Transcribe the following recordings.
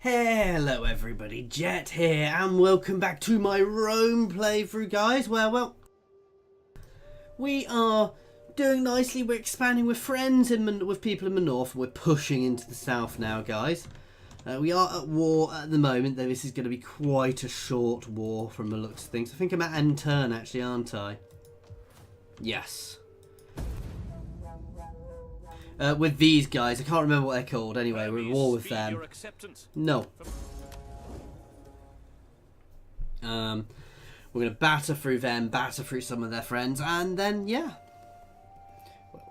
Hello everybody, Jet here, and welcome back to my Rome playthrough, guys. Well, we are doing nicely. We're expanding with friends with people in the north. We're pushing into the south now, guys. We are at war at the moment, though this is going to be quite a short war from the looks of things. I think I'm at end turn, actually, aren't I? Yes. With these guys, I can't remember what they're called. Anyway, we're at war with them. No. We're going to batter through them, batter through some of their friends, and then, yeah.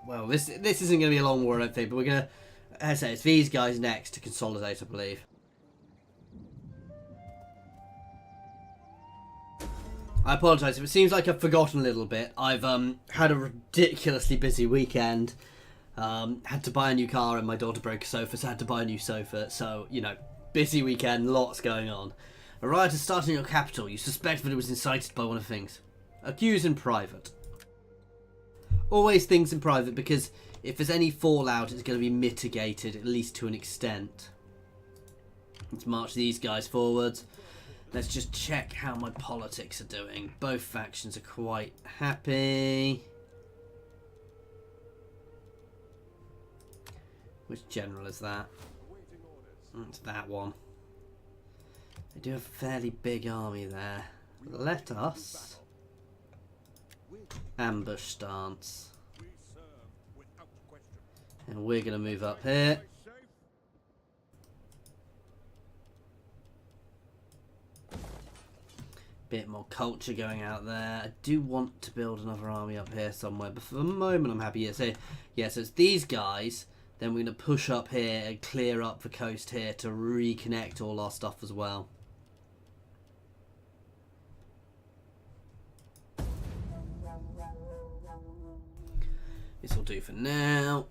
Well, this isn't going to be a long war, I don't think, but we're going to, as I say, it's these guys next to consolidate, I believe. I apologise if it seems like I've forgotten a little bit. I've had a ridiculously busy weekend. Had to buy a new car and my daughter broke a sofa, so I had to buy a new sofa. So, you know, busy weekend, lots going on. A riot has started in your capital. You suspect that it was incited by one of the things. Accuse in private. Always things in private, because if there's any fallout, it's going to be mitigated, at least to an extent. Let's march these guys forwards. Let's just check how my politics are doing. Both factions are quite happy. Which general is that? It's that one. They do have a fairly big army there. Let us ambush stance. And we're going to move up here. Bit more culture going out there. I do want to build another army up here somewhere, but for the moment I'm happy. So it's these guys. Then we're going to push up here and clear up the coast here to reconnect all our stuff as well. This will do for now.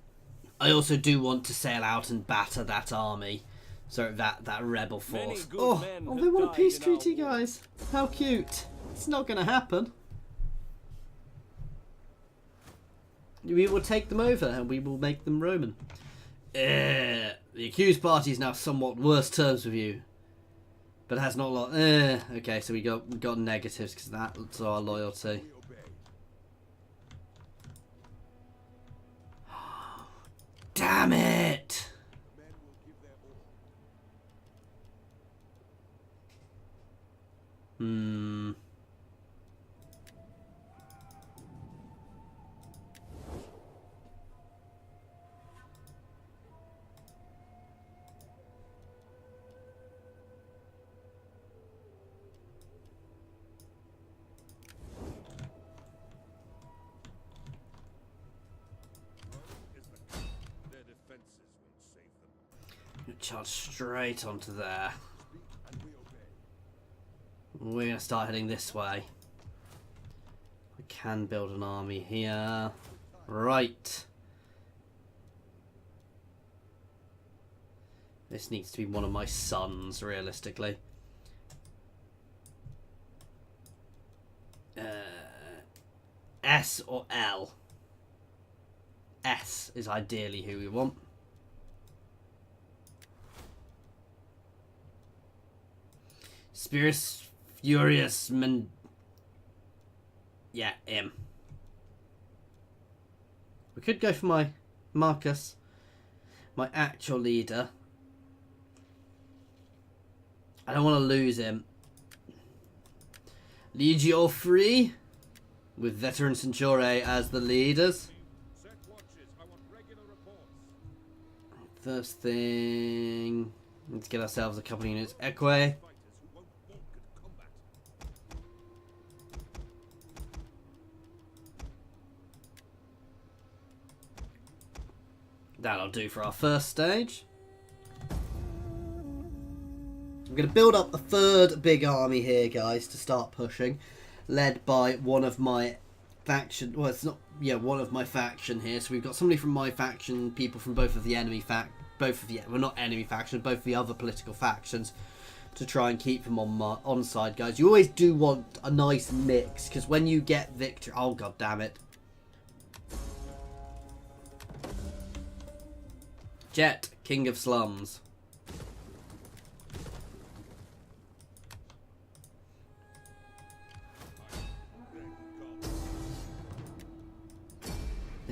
I also do want to sail out and batter that army. So that rebel force. Oh, they want a peace treaty, guys. How cute. It's not going to happen. We will take them over and we will make them Roman. The accused party is now somewhat worse terms with you, but has not a lot. Okay, so we got negatives because that's our loyalty. Damn it! Charge straight onto there. We're going to start heading this way. We can build an army here. Right. This needs to be one of my sons, realistically. S or L? S is ideally who we want. Spirus Furious Yeah, him. We could go for my Marcus, my actual leader. I don't want to lose him. Legio Free, with Veteran Centauri as the leaders. First thing, let's get ourselves a couple of units. Eque. That'll do for our first stage. I'm going to build up a third big army here, guys, to start pushing, led by one of my faction. Well, it's not, yeah, one of my faction here. So we've got somebody from my faction, people from both of the enemy well, not enemy faction, both of the other political factions, to try and keep them on side, guys. You always do want a nice mix, because when you get victory, oh god damn it. Jet, King of Slums.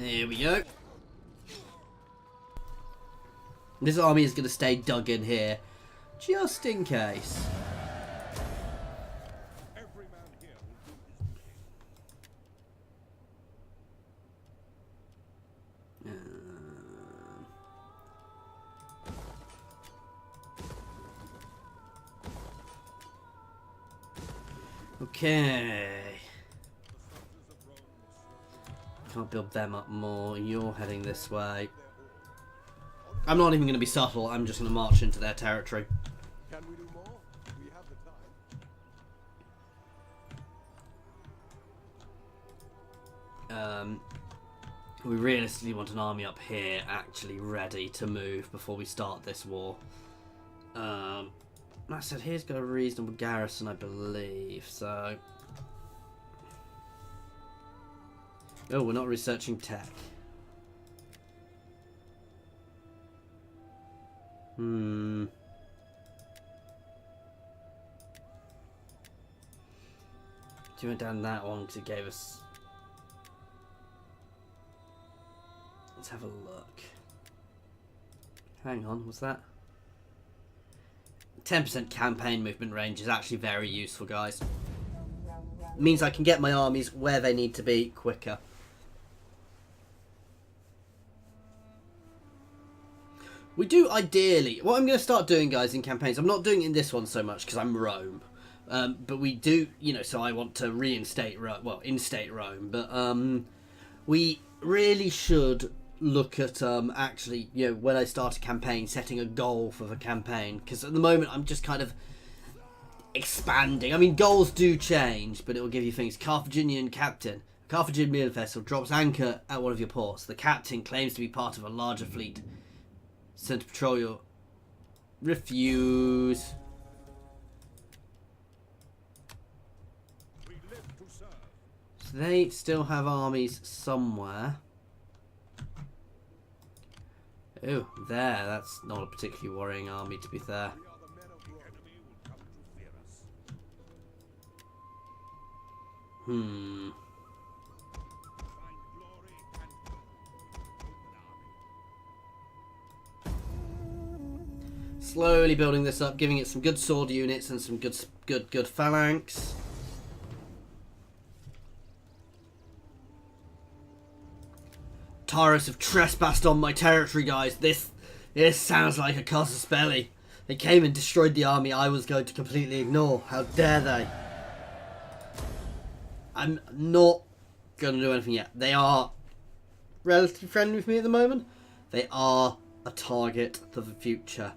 There we go. This army is going to stay dug in here, just in case. Okay. Can't build them up more. You're heading this way. I'm not even going to be subtle. I'm just going to march into their territory. Can we do more? We have the time. We realistically want an army up here actually ready to move before we start this war. I said here's got a reasonable garrison, I believe, so... Oh, we're not researching tech. Do you went down that one because it gave us... Let's have a look. Hang on, what's that? 10% campaign movement range is actually very useful, guys. It means I can get my armies where they need to be quicker. We do ideally... What I'm going to start doing, guys, in campaigns... I'm not doing it in this one so much because I'm Rome. But we do... You know, so I want to reinstate Rome. Well, instate Rome. But we really should look at actually, you know, when I start a campaign, setting a goal for the campaign, because at the moment I'm just kind of expanding. I mean, goals do change, but it will give you things. Carthaginian captain, Carthaginian vessel drops anchor at one of your ports. The captain claims to be part of a larger fleet sent to patrol your... Refuse. So they still have armies somewhere. Oh, there. That's not a particularly worrying army, to be fair. Slowly building this up, giving it some good sword units and some good phalanx. Taurus have trespassed on my territory, guys. This sounds like a casus belli. They came and destroyed the army I was going to completely ignore. How dare they? I'm not going to do anything yet. They are relatively friendly with me at the moment. They are a target for the future.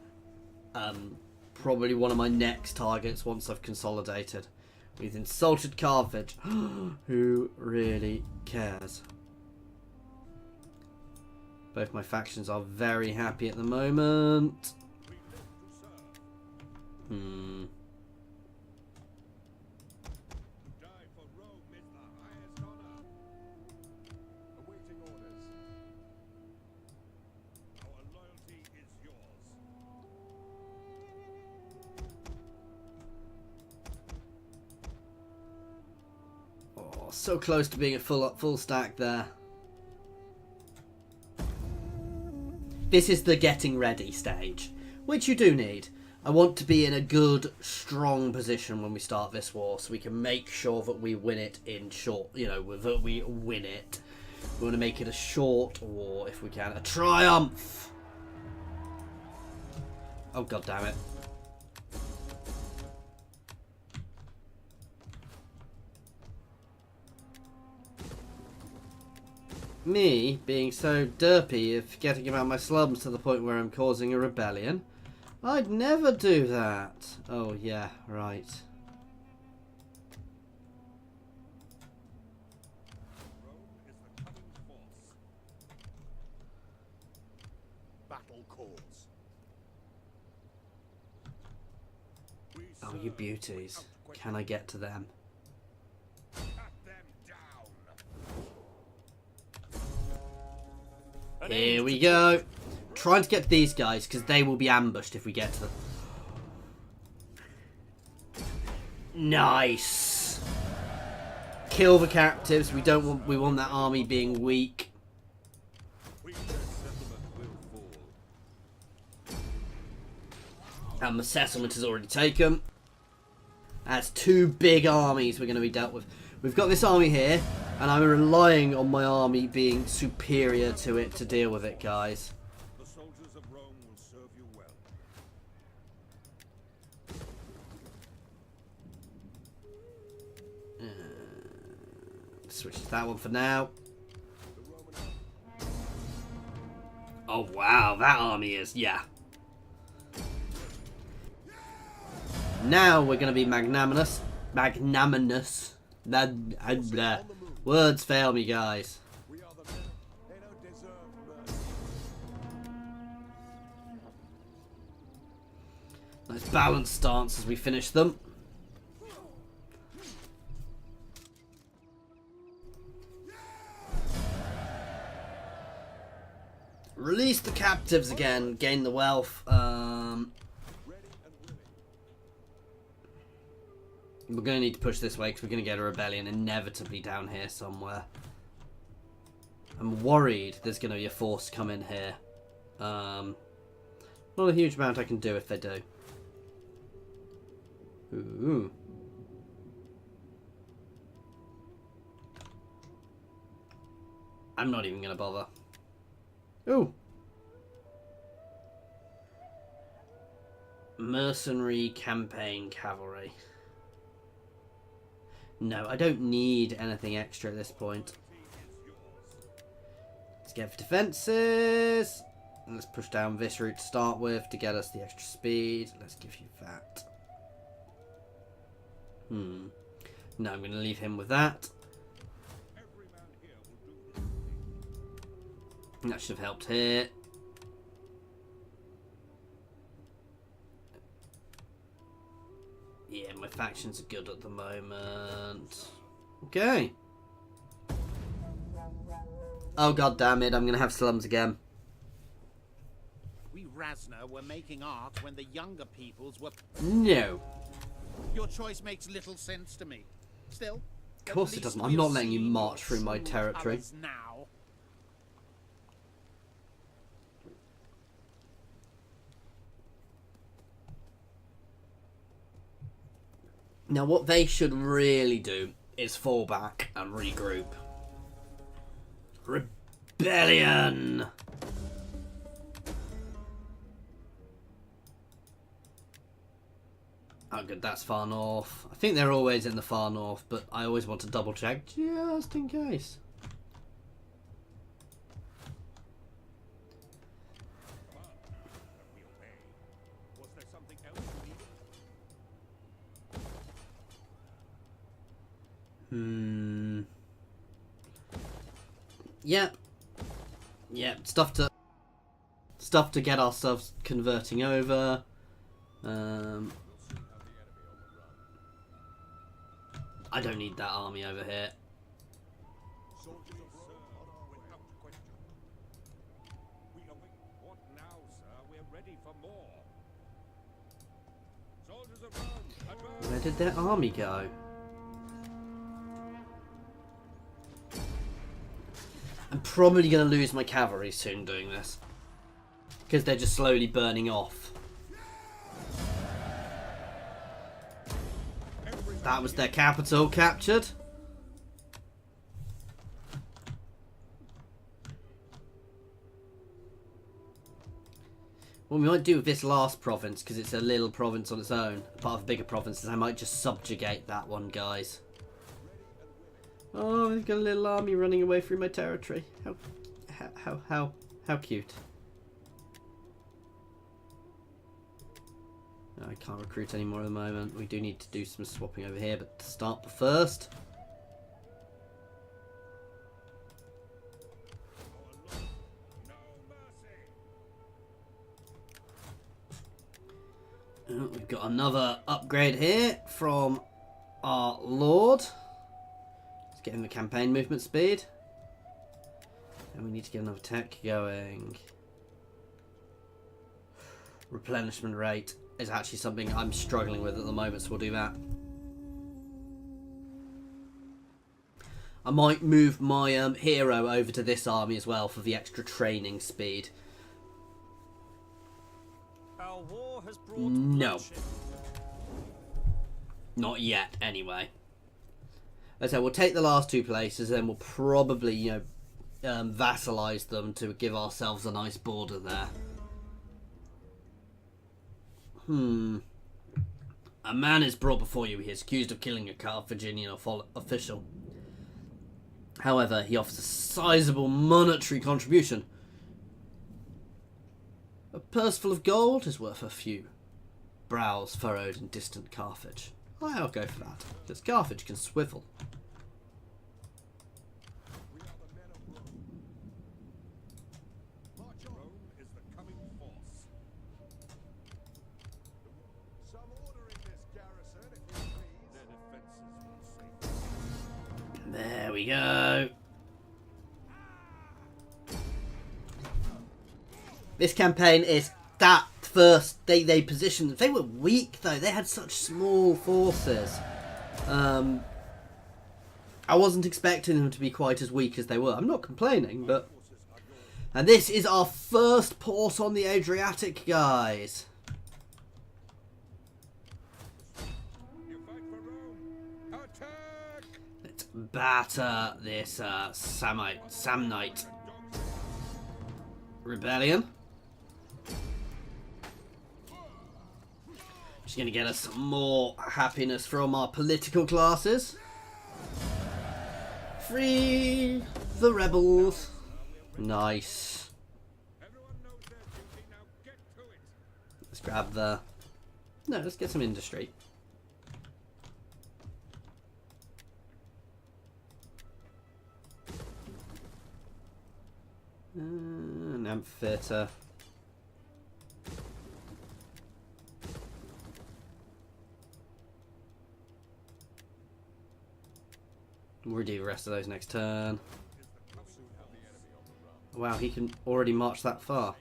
Probably one of my next targets once I've consolidated. We've insulted Carthage. Who really cares? Both my factions are very happy at the moment. Oh, so close to being a full stack there. This is the getting ready stage, which you do need. I want to be in a good, strong position when we start this war, so we can make sure that we win it in short. You know, that we win it. We want to make it a short war if we can. A triumph! Oh, god damn it. Me being so derpy of forgetting about my slums to the point where I'm causing a rebellion. I'd never do that. Oh yeah, right. Battle calls. Oh, you beauties. Can I get to them? Here we go. Trying to get to these guys because they will be ambushed if we get to them. Nice. Kill the captives. We want that army being weak. And my settlement is already taken. That's 2 big armies we're going to be dealt with. We've got this army here, and I'm relying on my army being superior to it to deal with it, guys. The soldiers of Rome will serve you well. Switch to that one for now. Oh wow, that army is, yeah. Now we're going to be magnanimous. Magnanimous. Words fail me, guys. We are the men. They don't deserve mercy. Nice balanced stance as we finish them. Release the captives again. Gain the wealth. We're going to need to push this way because we're going to get a rebellion inevitably down here somewhere. I'm worried there's going to be a force come in here. Not a huge amount I can do if they do. Ooh. I'm not even going to bother. Ooh. Mercenary campaign cavalry. No, I don't need anything extra at this point. Let's get for defences. And let's push down this route to start with to get us the extra speed. Let's give you that. No, I'm going to leave him with that. That should have helped here. Yeah, my factions are good at the moment. Okay. Oh god damn it, I'm gonna have slums again. We Rasna were making art when the younger peoples were... No. Your choice makes little sense to me. Still, Of course it doesn't. I'm not letting you march through my territory. Now. Now what they should really do is fall back and regroup. Rebellion! Oh good, that's far north. I think they're always in the far north, but I always want to double check just in case. Was there something else you needed? Yep. Yep. Stuff to get ourselves converting over. I don't need that army over here. Soldiers of Rome, without question. We await. What now, sir? We're ready for more. Soldiers of Rome, advance! Where did their army go? I'm probably going to lose my cavalry soon doing this. Because they're just slowly burning off. That was their capital captured. What we might do with this last province, because it's a little province on its own, part of a bigger province, is I might just subjugate that one, guys. Oh, I've got a little army running away through my territory. How cute. I can't recruit anymore at the moment. We do need to do some swapping over here, but to start first. Oh, we've got another upgrade here from our Lord. Let's get him the campaign movement speed. And we need to get another tech going. Replenishment rate is actually something I'm struggling with at the moment, so we'll do that. I might move my hero over to this army as well for the extra training speed. Our Our war has brought No. bloodshed. Not yet, anyway. As I say, we'll take the last 2 places, then we'll probably, vassalize them to give ourselves a nice border there. A man is brought before you. He is accused of killing a Carthaginian official. However, he offers a sizable monetary contribution. A purse full of gold is worth a few brows furrowed in distant Carthage. I'll go for that, because Carthage can swivel. We are the men of Rome. March on. Rome is the coming force. Some order in this garrison, if you please. Their defenses will save. There we go. This campaign is that first they positioned. They were weak though. They had such small forces. I wasn't expecting them to be quite as weak as they were. I'm not complaining, but. And this is our first port on the Adriatic, guys. You fight for Rome. Attack! Let's batter this Samnite rebellion. Just going to get us some more happiness from our political classes. Free the rebels. Nice. Everyone knows their duty. Now get to it. Let's grab the... No, let's get some industry. An amphitheatre. We'll do the rest of those next turn. Wow, he can already march that far.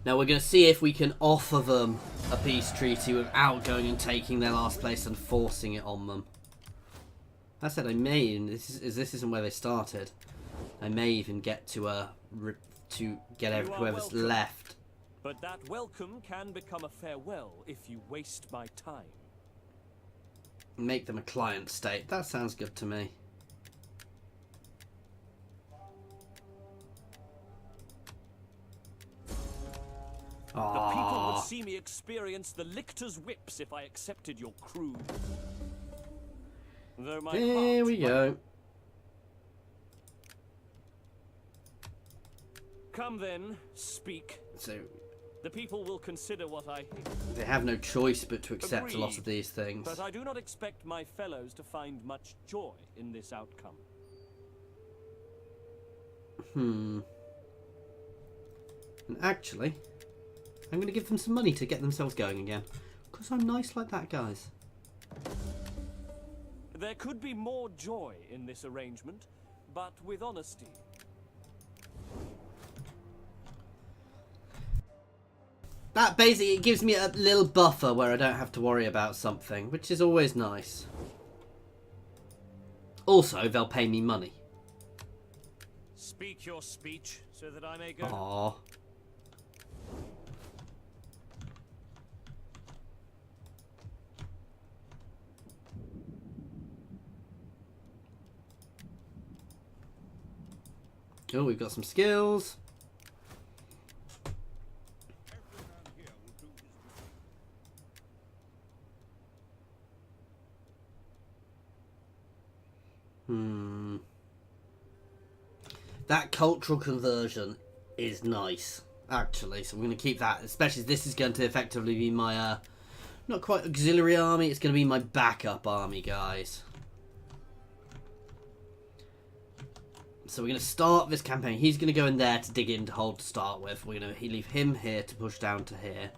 Now we're going to see if we can offer them a peace treaty without going and taking their last place and forcing it on them. That said, I may, and this isn't where they started, I may even get to get whoever's welcome. left. But that welcome can become a farewell if you waste my time. Make them a client state. That sounds good to me. The people would see me experience the lictor's whips if I accepted your crew. Though my There heart we go. Come then, speak. So The people will consider what I hear. they have no choice but to accept a lot Agreed. of these things. But I do not expect my fellows to find much joy in this outcome. And actually, I'm going to give them some money to get themselves going again. Because I'm nice like that, guys. There could be more joy in this arrangement, but with honesty. That basically, it gives me a little buffer where I don't have to worry about something, which is always nice. Also, they'll pay me money. Speak your speech so that I may go. Aww. Oh, we've got some skills. Every man here will do his duty. That cultural conversion is nice, actually. So we're going to keep that, especially as this is going to effectively be my, not quite auxiliary army, it's going to be my backup army, guys. So we're going to start this campaign. He's going to go in there to dig in to hold to start with. We're going to leave him here to push down to here.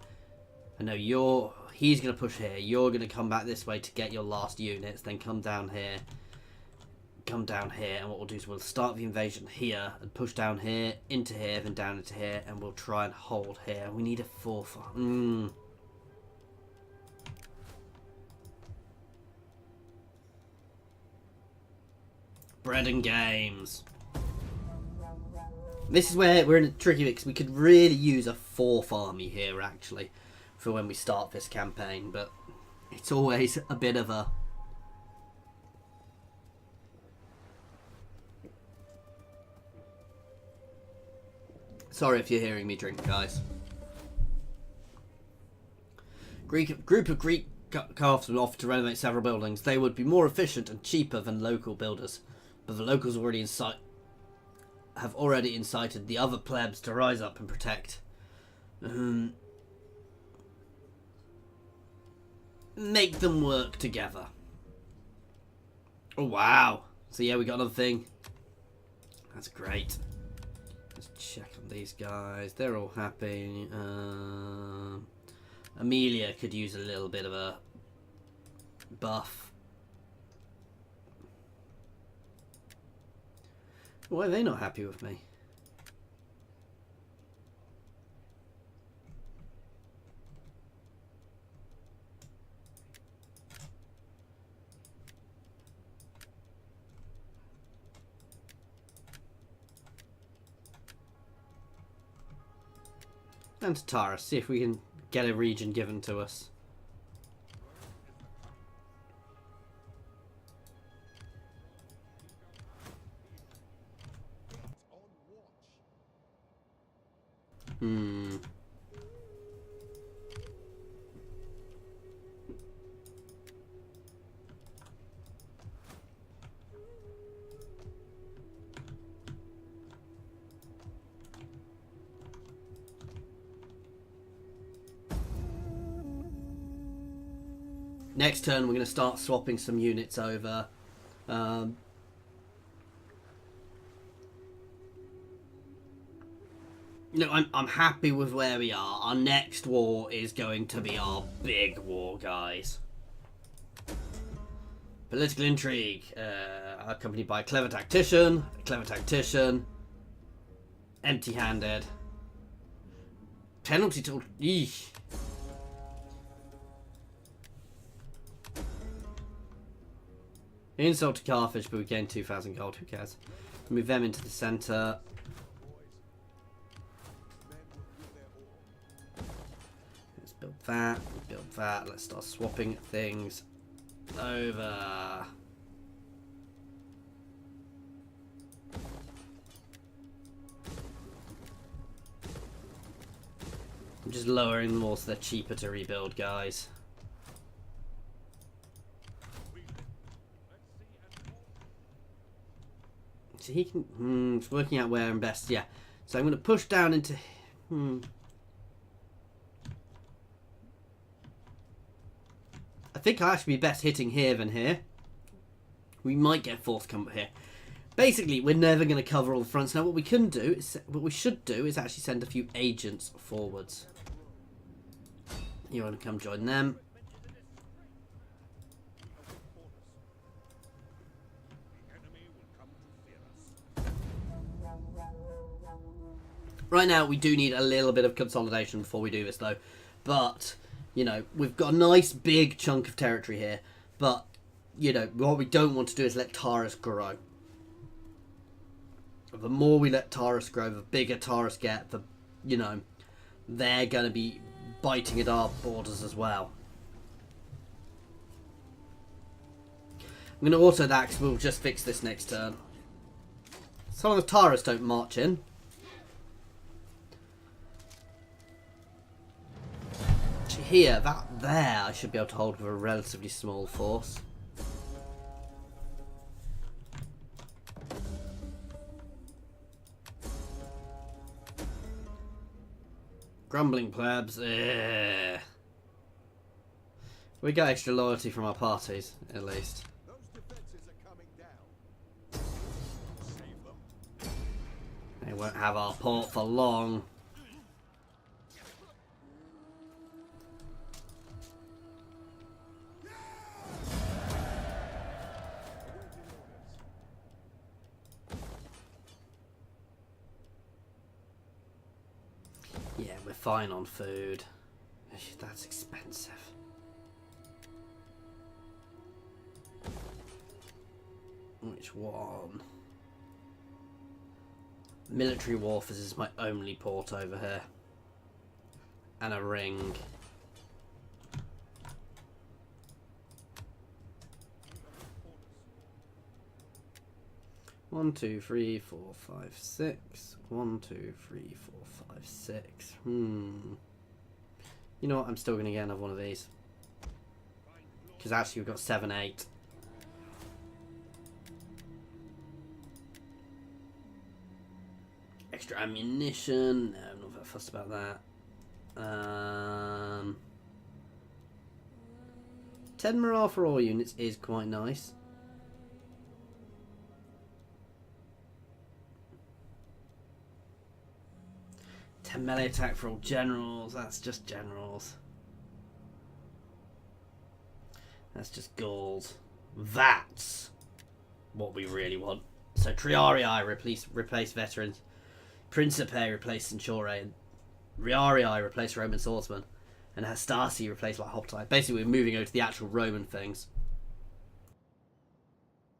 I know he's going to push here. You're going to come back this way to get your last units. Then come down here. Come down here. And what we'll do is we'll start the invasion here. And push down here, into here, then down into here. And we'll try and hold here. We need a fourth. Bread and games. This is where we're in a tricky bit, because we could really use a 4th army here, actually, for when we start this campaign, but it's always a bit of a... Sorry if you're hearing me drink, guys. Group of Greek craftsmen offered to renovate several buildings. They would be more efficient and cheaper than local builders, but the locals have already incited the other plebs to rise up and protect. Make them work together. Oh wow! So yeah, we got another thing. That's great. Let's check on these guys. They're all happy. Amelia could use a little bit of a buff. Why are they not happy with me? And to Tara, see if we can get a region given to us. Next turn, we're going to start swapping some units over. You know, I'm happy with where we are. Our next war is going to be our big war, guys. Political intrigue, accompanied by a clever tactician, empty-handed, penalty to... Eesh. Insult to Carthage, but we gained 2,000 gold, who cares? Move them into the centre. Let's build that, let's start swapping things over. I'm just lowering them all so they're cheaper to rebuild, guys. So he can... it's working out where I'm best, yeah. So I'm going to push down into... I think I'll actually be best hitting here than here. We might get fourth combat here. Basically, we're never going to cover all the fronts. Now, what we can do, is, what we should do, is actually send a few agents forwards. You want to come join them? Right now, we do need a little bit of consolidation before we do this, though. But, you know, we've got a nice big chunk of territory here. But, you know, what we don't want to do is let Taurus grow. The more we let Taurus grow, the bigger Taurus get, the, you know, they're going to be biting at our borders as well. I'm going to auto that because we'll just fix this next turn. Some of the Taurus don't march in. Here, that there, I should be able to hold with a relatively small force. Grumbling plebs. We got extra loyalty from our parties, at least. Those defenses are coming down. Save them. They won't have our port for long. Yeah, we're fine on food. That's expensive. Which one? Military Wharfs is my only port over here. And a ring. One, two, three, four, five, six. 1, 2, 3, 4, 5, 6. You know what? I'm still going to get another one of these. Because actually we've got 7, 8. Extra ammunition. No, I'm not that fussed about that. 10 morale for all units is quite nice. Melee attack for all generals. That's just generals. That's just Gauls. That's what we really want. So Triarii replace veterans. Principe replace Centurion. Riarii replace Roman swordsmen. And Hastasi replace like Hoplite. Basically we're moving over to the actual Roman things.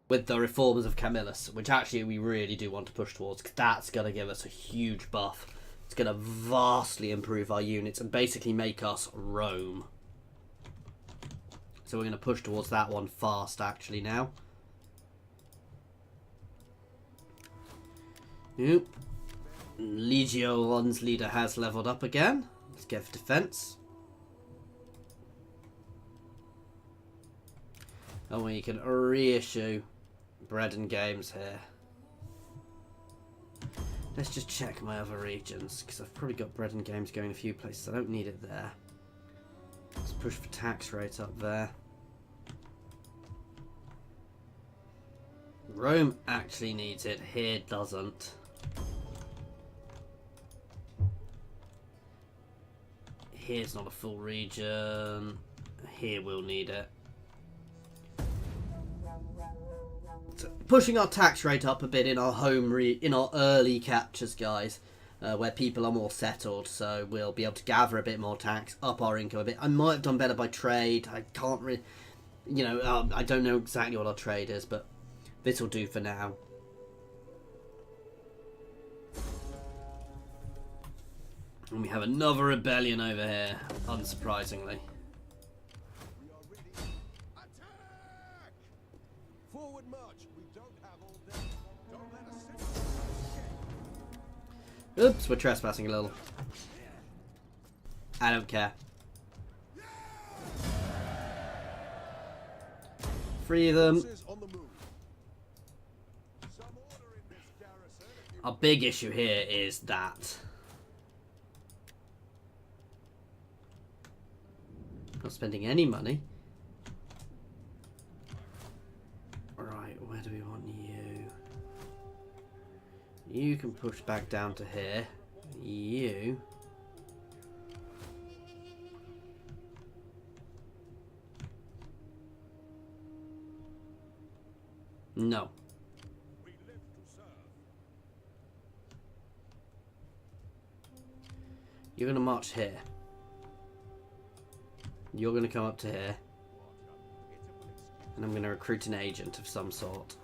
With the reforms of Camillus, which actually we really do want to push towards, because that's going to give us a huge buff. It's going to vastly improve our units and basically make us Rome. So we're going to push towards that one fast actually now. Yep. Legio 1's leader has leveled up again. Let's get for defense. And we can reissue bread and games here. Let's just check my other regions, because I've probably got bread and games going a few places. I don't need it there. Let's push for tax rate up there. Rome actually needs it. Here doesn't. Here's not a full region. Here we'll need it. So pushing our tax rate up a bit in our in our early captures, guys, where people are more settled, so we'll be able to gather a bit more tax, up our income a bit. I might have done better by trade. I can't really, you know, I don't know exactly what our trade is, but this will do for now. And we have another rebellion over here, unsurprisingly. We are ready. Attack! Forward march. We don't have all day. Don't let us sit. Oops, we're trespassing a little. I don't care. Free them. On the move. Some order in this garrison. Our big issue here is that not spending any money. Right, where do we want you? You can push back down to here. You. No. We live to serve. You're going to march here. You're going to come up to here. And I'm going to recruit an agent of some sort.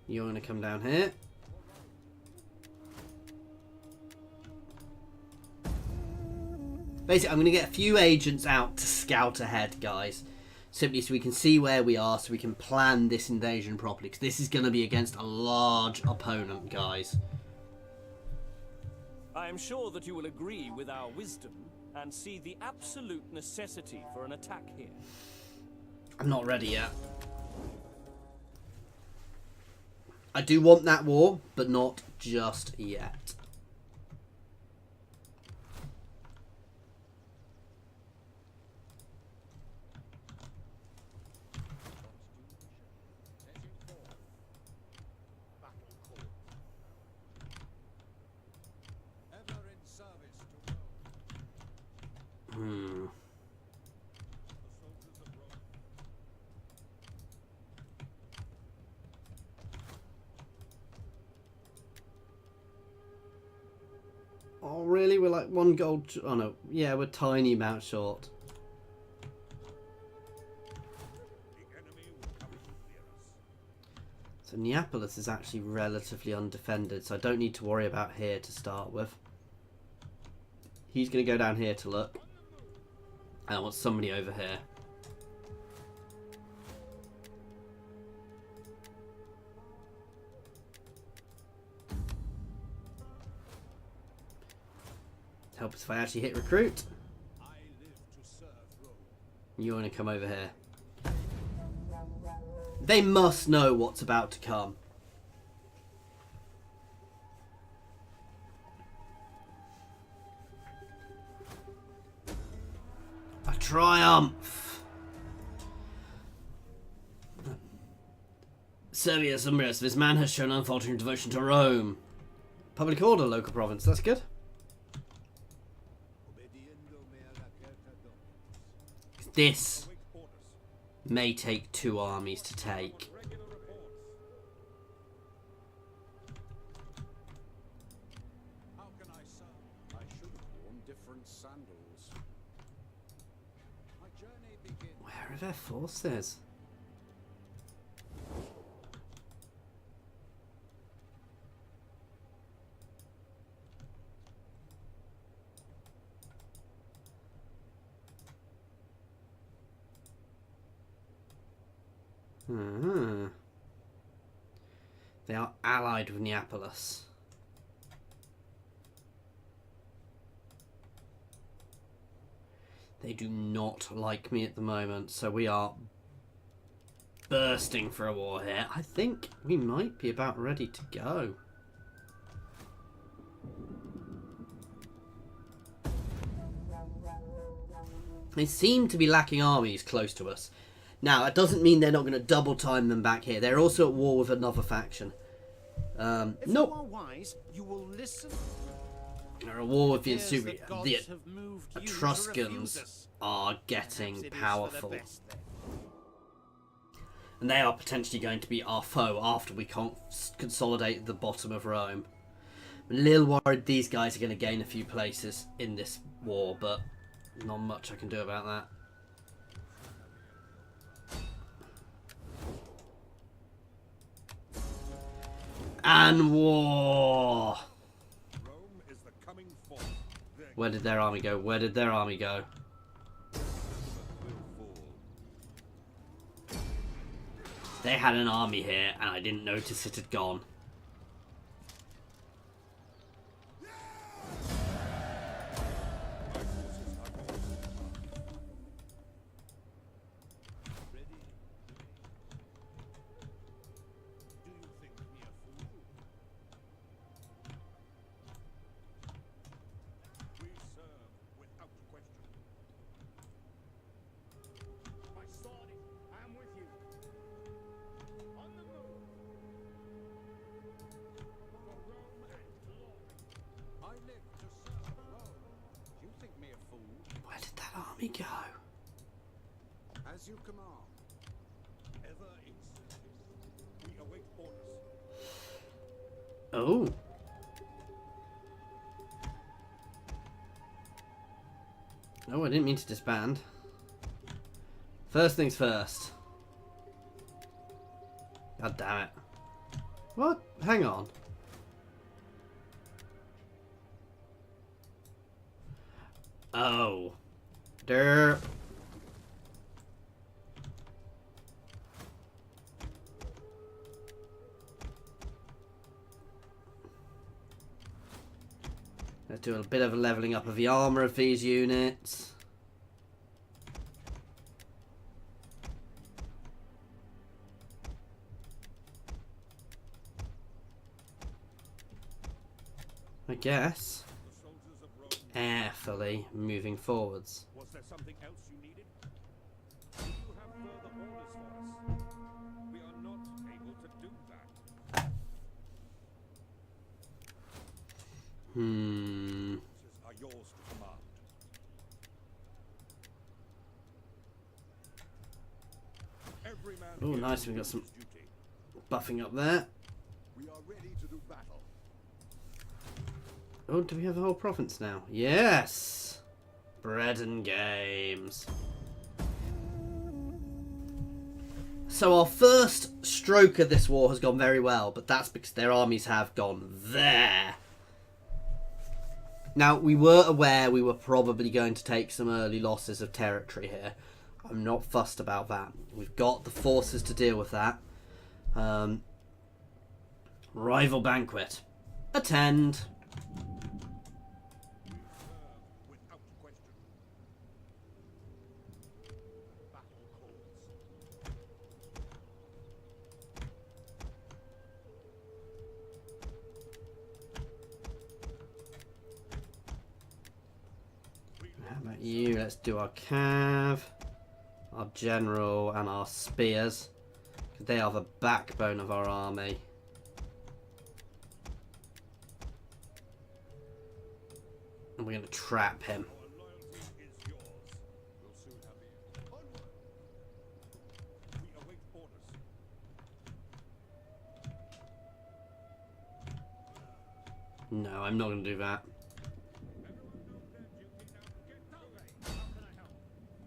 You're going to come down here. Basically, I'm going to get a few agents out to scout ahead, guys. Simply so we can see where we are, so we can plan this invasion properly. Because this is going to be against a large opponent, guys. I am sure that you will agree with our wisdom and see the absolute necessity for an attack here. I'm not ready yet. I do want that war, but not just yet. Oh really? We're like one gold. Oh no, yeah, we're tiny amount short. So Neapolis is actually relatively undefended, so I don't need to worry about here to start with. He's going to go down here to look. And I want somebody over here. Help us if I actually hit recruit. You want to come over here. They must know what's about to come. A triumph. Servius Umbrius, this man has shown unfaltering devotion to Rome. Public order, local province, that's good. This may take 2 armies to take. How can I serve? I should have worn different sandals. My journey begins. Where are their forces? They are allied with Neapolis. They do not like me at the moment, so we are bursting for a war here. I think we might be about ready to go. They seem to be lacking armies close to us. Now, that doesn't mean they're not going to double time them back here. They're also at war with another faction. If you are wise, you will listen. They're at war with the Appears that gods the have moved you to Etruscans refuse us. are getting Perhaps it is for the powerful. best, then. And they are potentially going to be our foe after we consolidate the bottom of Rome. I'm a little worried these guys are going to gain a few places in this war, but not much I can do about that. And war! Rome is the coming forth. Their Where did their army go? Where did their army go? will fall. They had an army here, and I didn't notice it had gone. We serve without question. My sword, I am with you. On the move. For Rome and glory. I live to serve Rome. You think me a fool? Where did that army go? As you command. Ever in service. We await orders. Oh. Oh, I didn't mean to disband. First things first. God damn it. What? Hang on. Oh. Derp. Let's do a bit of a leveling up of the armor of these units. I guess. The soldiers of Rome. Carefully moving forwards. Was there something else you needed? Do you have further orders for us? We are not able to do that. Are yours to command. Every man Oh, here nice. will We've got do some his duty. buffing up there. We are ready to do battle. Oh, do we have the whole province now? Yes! Bread and games. So our first stroke of this war has gone very well, but that's because their armies have gone there. Now, we were aware we were probably going to take some early losses of territory here. I'm not fussed about that. We've got the forces to deal with that. Rival banquet. Attend. Without question. Battle calls. How about you? Let's do our cav, our general, and our spears. They are the backbone of our army. And we're going to trap him. Our loyalty is yours. We'll soon have you. Onward. We await orders. No, I'm not going to do that.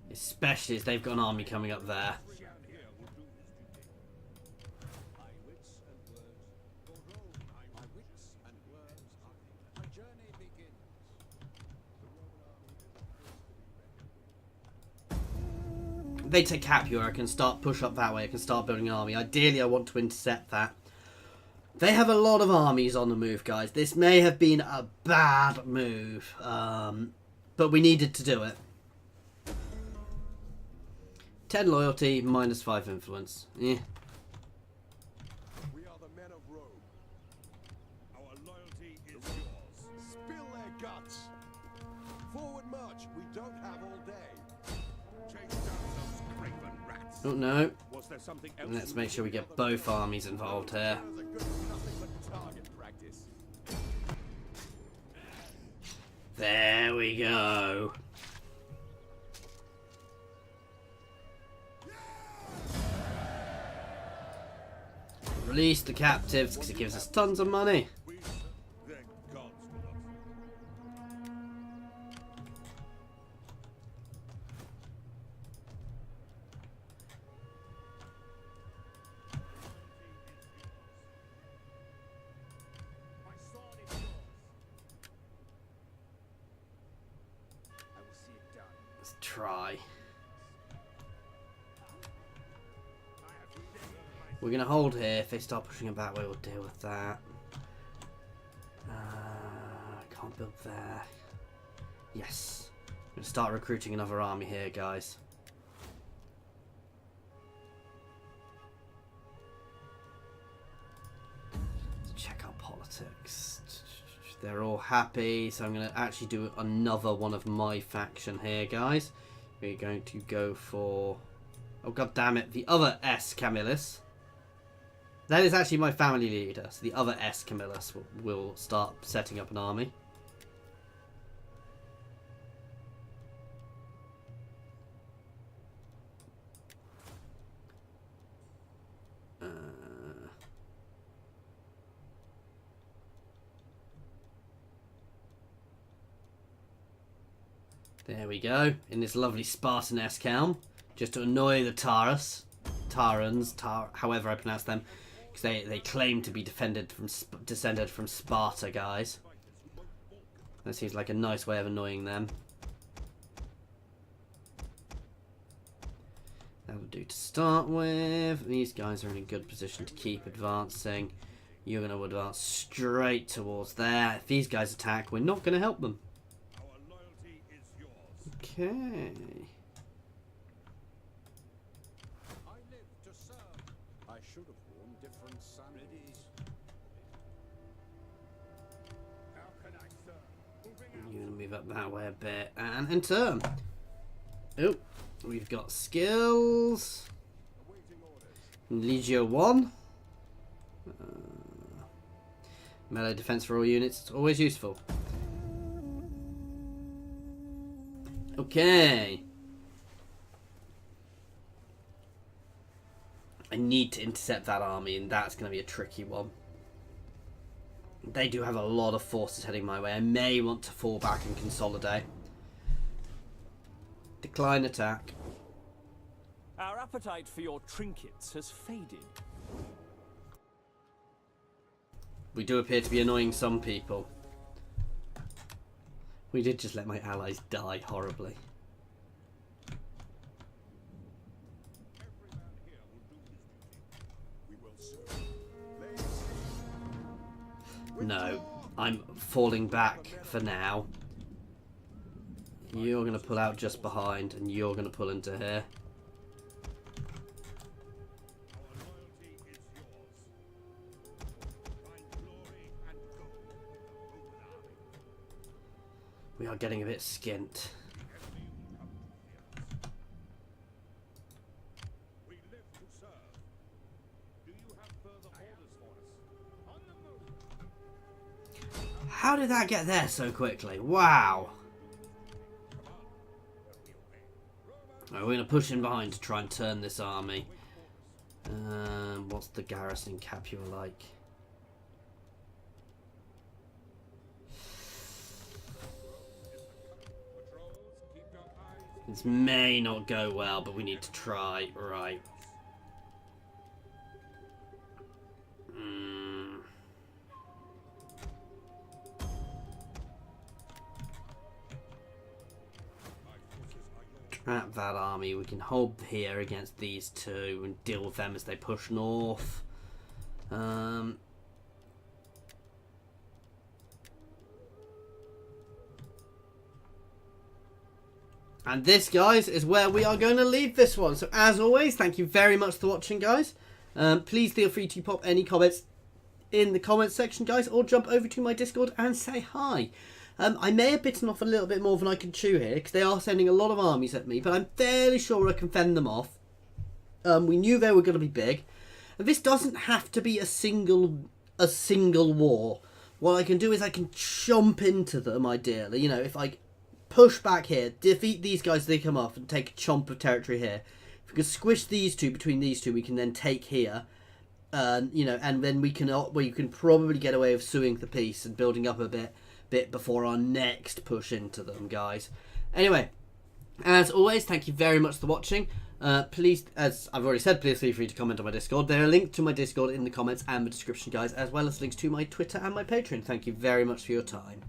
Especially as they've got an army coming up there. My wits and words are a journey begins. They take Capua, I can start push up that way, I can start building an army. Ideally I want to intercept that. They have a lot of armies on the move, guys. This may have been a bad move, but we needed to do it. 10 loyalty, -5 influence. Yeah. We are the men of Rome. Our loyalty is yours. Spill their guts. Forward march. We don't have all day. Chase down those craven rats. Oh no. Was there something else? Let's make sure we get both armies involved here. That is a good nothing but target practice. There we go. Release the captives because it gives us tons of money. We thank gods with us. My sword is yours. I will see it done. Let's try. We're going to hold here. If they start pushing it that way, we'll deal with that. Can't build there. Yes. I'm going to start recruiting another army here, guys. Let's check our politics. They're all happy, so I'm going to actually do another one of my faction here, guys. We're going to go for... Oh, god damn it. The other S. Camillus. That is actually my family leader. So the other S. Camillus will start setting up an army. There we go. In this lovely Spartan-esque helm. Just to annoy the Tarans, however I pronounce them. Because they claim to be descended from Sparta, guys. That seems like a nice way of annoying them. That'll do to start with. These guys are in a good position to keep advancing. You're going to advance straight towards there. If these guys attack, we're not going to help them. Our loyalty is yours. Okay. I live to serve. I should have worn different sandals. How can I serve? Moving out. You're going to move up that way a bit. And enter. Oh, we've got skills. Awaiting orders. Legio 1. Melee defense for all units. It's always useful. Okay. I need to intercept that army, and that's going to be a tricky one. They do have a lot of forces heading my way. I may want to fall back and consolidate. Decline attack. Our Our appetite for your trinkets has faded. We do appear to be annoying some people. We did just let my allies die horribly. No, I'm falling back for now. You're going to pull out just behind, and you're going to pull into here. We are getting a bit skint. How did that get there so quickly? Wow. Right, we're going to push in behind to try and turn this army. What's the garrison Capua like? This may not go well, but we need to try. Right. Trap that army. We can hold here against these two and deal with them as they push north. And this, guys, is where we are going to leave this one. So, as always, thank you very much for watching, guys. Please feel free to pop any comments in the comments section, guys, or jump over to my Discord and say hi. I may have bitten off a little bit more than I can chew here, because they are sending a lot of armies at me, but I'm fairly sure I can fend them off. We knew they were going to be big. And this doesn't have to be a single war. What I can do is I can jump into them, ideally. You know, if I push back here, defeat these guys as they come off, and take a chomp of territory here. If we can squish these two between these two, we can then take here. You know, and then we can probably get away with suing the peace and building up a bit before our next push into them, guys. Anyway, as always, thank you very much for watching. Please, as I've already said, please feel free to comment on my Discord. There are links to my Discord in the comments and the description, guys, as well as links to my Twitter and my Patreon. Thank you very much for your time.